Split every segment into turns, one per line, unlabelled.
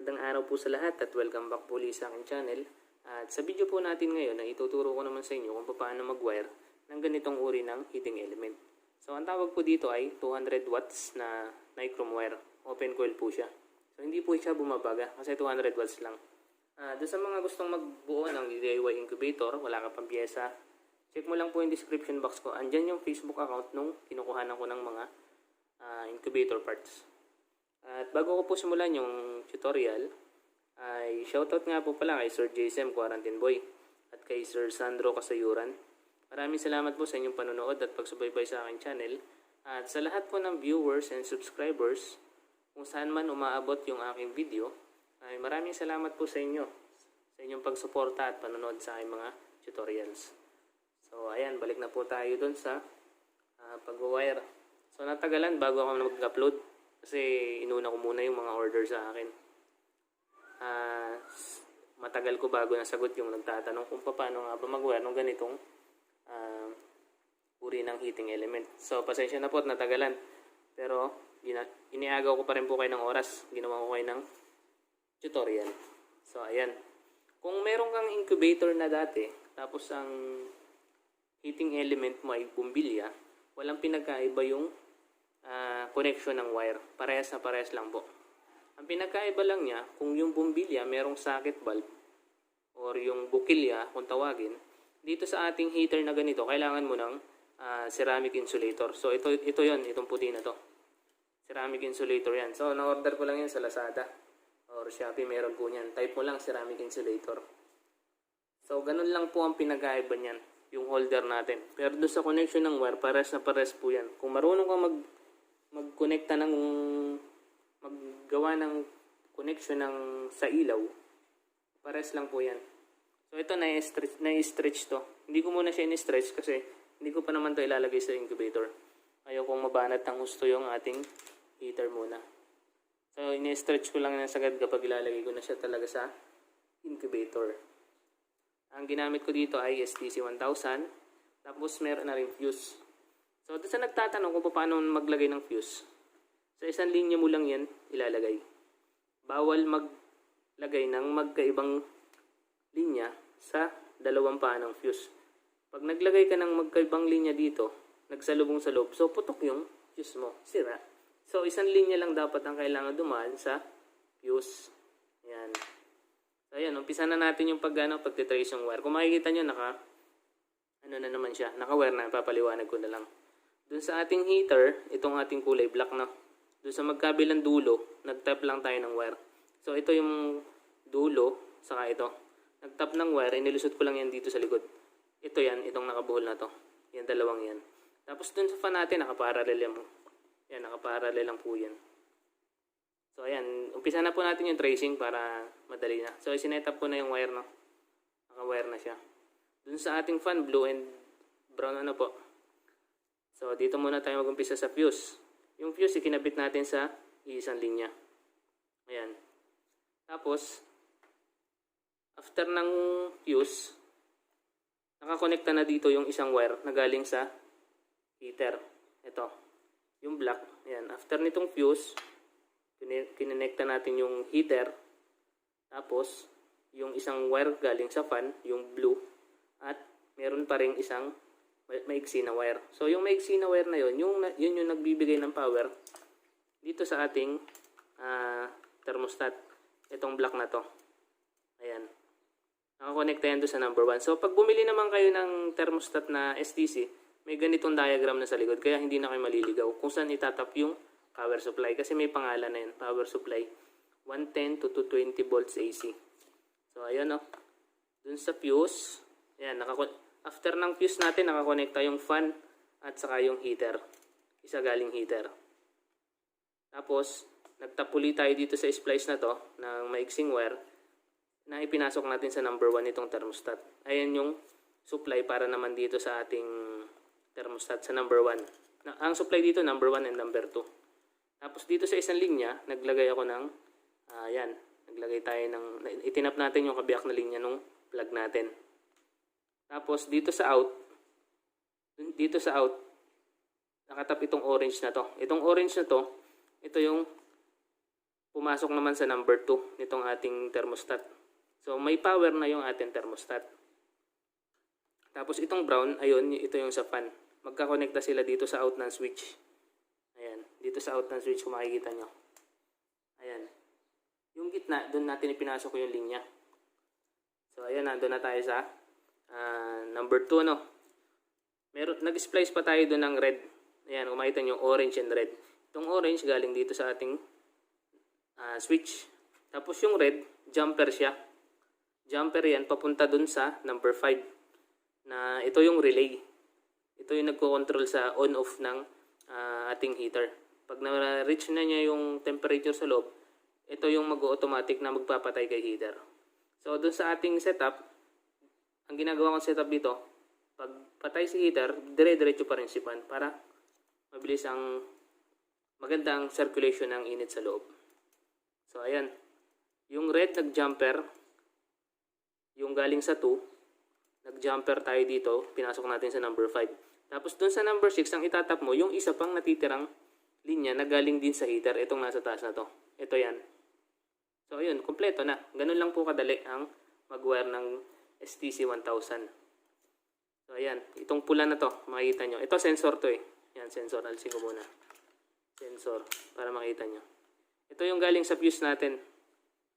Magandang araw po sa lahat at welcome back po ulit sa aking channel. At sa video po natin ngayon ay ituturo ko naman sa inyo kung paano mag-wire ng ganitong uri ng heating element. So ang tawag po dito ay 200 watts na Nichrome wire. Open coil po siya. So hindi po siya bumabaga kasi 200 watts lang. Doon sa mga gustong magbuo ng DIY incubator, wala ka pang pyesa, check mo lang po yung description box ko. Andyan yung Facebook account nung kinukuhanan ko ng mga incubator parts. At bago ko po simulan yung tutorial, ay shoutout nga po pala kay Sir JSM Quarantine Boy at kay Sir Sandro Kasayuran. Maraming salamat po sa inyong panonood at pagsubaybay sa aking channel. At sa lahat po ng viewers and subscribers, kung saan man umaabot yung aking video, ay maraming salamat po sa inyo, sa inyong pagsuporta at panonood sa aking mga tutorials. So ayan, balik na po tayo dun sa pag-wire. So natagalan bago ako mag-upload kasi inuna ko muna yung mga order sa akin. Matagal ko bago nasagot yung nagtatanong kung paano nga ba mag-wire ng ganitong uri ng heating element. So pasensya na po at natagalan. Pero iniagaw ko pa rin po kayo ng oras. Ginawa ko kayo ng tutorial. So ayan. Kung meron kang incubator na dati, tapos ang heating element mo ay bumbilya, walang pinagkaiba yung connection ng wire. Parehas na parehas lang po. Ang pinagkaiba lang niya, kung yung bumbilya merong socket bulb or yung bukilya kung tawagin, dito sa ating heater na ganito, kailangan mo ng ceramic insulator. So ito yon, itong puti na to. Ceramic insulator yan. So na-order ko lang yan sa Lazada or Shopee, meron po niyan. Type mo lang ceramic insulator. So ganun lang po ang pinagkaiba niyan, yung holder natin. Pero doon sa connection ng wire, pares na pares po yan. Kung marunong kang magkonekta ng maggawa ng connection ng sa ilaw, pares lang po yan. So ito na-stretch to. Hindi ko muna siya in-stretch kasi hindi ko pa naman to ilalagay sa incubator. Ayaw kong mabanat ng gusto yung ating heater muna. So in-stretch ko lang yan sagad kapag ilalagay ko na siya talaga sa incubator. Ang ginamit ko dito ay STC 1000. Tapos meron na rin fuse. So, doon sa nagtatanong kung paano maglagay ng fuse, sa isang linya mo lang yan ilalagay. Bawal maglagay ng magkaibang linya sa dalawang paa ng fuse. Pag naglagay ka ng magkaibang linya dito, nagsalubong sa loob, so putok yung fuse mo, sira. So, isang linya lang dapat ang kailangan dumaan sa fuse. Ayan. So, ayan, umpisa na natin yung pagtitrace yung wire. Kung makikita nyo, na naman siya, naka-wire na, papaliwanag ko na lang. Doon sa ating heater, itong ating kulay black na. Doon sa magkabilang dulo, nag-tap lang tayo ng wire. So, ito yung dulo, saka ito. Nag-tap ng wire, inilusot ko lang yan dito sa likod. Ito yan, itong nakabuhol na to. Yan, dalawang yan. Tapos doon sa fan natin, nakaparallel yan. Yan, nakaparallel lang po yan. So, ayan, umpisa na po natin yung tracing para madali na. So, sinetap ko na yung wire, no? Naka-wire na siya. Doon sa ating fan, blue and brown po. So, dito muna tayo mag-umpisa sa fuse. Yung fuse, ikinabit natin sa isang linya. Ayan. Tapos, after ng fuse, nakakonekta na dito yung isang wire na galing sa heater. Ito. Yung black. Ayan. After nitong fuse, kinonekta natin yung heater. Tapos, yung isang wire galing sa fan, yung blue. At meron pa ring isang maiksi na wire. So, yung maiksi na wire na yun yung nagbibigay ng power dito sa ating thermostat. Itong black na to. Ayan. Nakakonekta yan doon sa number 1. So, pag bumili naman kayo ng thermostat na STC, may ganitong diagram na sa likod. Kaya hindi na kayo maliligaw kung saan itatap yung power supply. Kasi may pangalan na yun. Power supply. 110 to 220 volts AC. So, ayan o. Doon sa fuse. Ayan, after ng fuse natin, nakakonekta yung fan at saka yung heater. Isa galing heater. Tapos, nagtapuli tayo dito sa splice na to ng maiksing wire na ipinasok natin sa number 1 itong thermostat. Ayan yung supply para naman dito sa ating thermostat sa number 1. Ang supply dito, number 1 and number 2. Tapos dito sa isang linya, naglagay ako ng, ayan, naglagay tayo ng, itinap natin yung kabiyak na linya ng plug natin. Tapos dito sa out, nakatap itong orange na to. Itong orange na to, ito yung pumasok naman sa number 2 nitong ating thermostat. So may power na yung ating thermostat. Tapos itong brown, ayun, ito yung sa fan. Magkakonekta sila dito sa out ng switch. Ayan, dito sa out ng switch kung makikita nyo. Ayan. Yung gitna, doon natin ipinasok yung linya. So ayan, nandun na tayo sa number 2, no? Nag-splice pa tayo doon ng red. Ayan, kung makikita nyo, orange and red. Itong orange galing dito sa ating switch. Tapos yung red, jumper siya. Jumper yan, papunta doon sa number 5. Na ito yung relay. Ito yung nagko-control sa on-off ng ating heater. Pag na-reach na niya yung temperature sa loob, ito yung mag-automatic na magpapatay kay heater. So, dun sa ating setup, ang ginagawa kong setup dito, pag patay si heater, dire-diretso pa rin si fan para mabilis ang magandang circulation ng init sa loob. So, ayan. Yung red nag-jumper, yung galing sa 2, nag-jumper tayo dito, pinasok natin sa number 5. Tapos dun sa number 6, ang itatap mo, yung isa pang natitirang linya na galing din sa heater, itong nasa taas na to. Ito yan. So, ayun, kompleto na. Ganun lang po kadali ang mag-wire ng STC1000. So, ayan. Itong pula na to, makikita nyo. Ito, sensor to eh. Yan, sensor. Alisin ko muna. Sensor, para makita nyo. Ito yung galing sa fuse natin.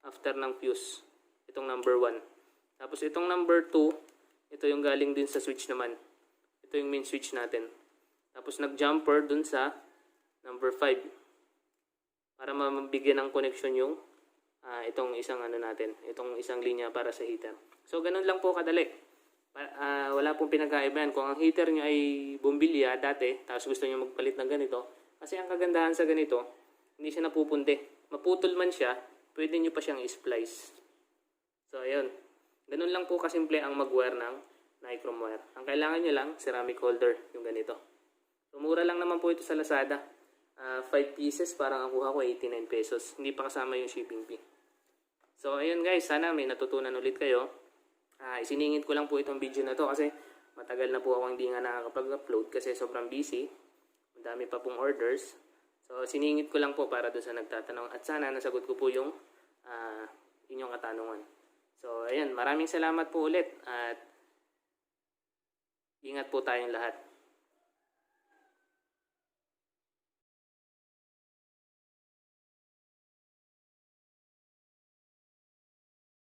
After ng fuse. Itong number 1. Tapos, itong number 2, ito yung galing din sa switch naman. Ito yung main switch natin. Tapos nag-jumper dun sa number 5. Para mabigyan ng connection yung itong isang natin. Itong isang linya para sa heater. So ganun lang po kadali. Wala pong pinagkaibahan. Kung ang heater nyo ay bumbilya dati, tapos gusto nyo magpalit ng ganito. Kasi ang kagandahan sa ganito, hindi siya napupunti. Maputol man siya, pwede nyo pa siyang i-splice. So ayun. Ganun lang po kasimple ang mag-wire ng Nichrome wire. Ang kailangan nyo lang, ceramic holder, yung ganito. So, mura lang naman po ito sa Lazada. 5 pieces, parang ang kuha ko 89 pesos. Hindi pa kasama yung shipping fee. So, ayun guys, sana may natutunan ulit kayo. Isiningit ko lang po itong video na to kasi matagal na po ako hindi nga nakakapag-upload kasi sobrang busy. Ang dami pa pong orders. So, siningit ko lang po para doon sa nagtatanong. At sana nasagot ko po yung inyong katanungan. So, ayan, maraming salamat po ulit at ingat po tayong lahat.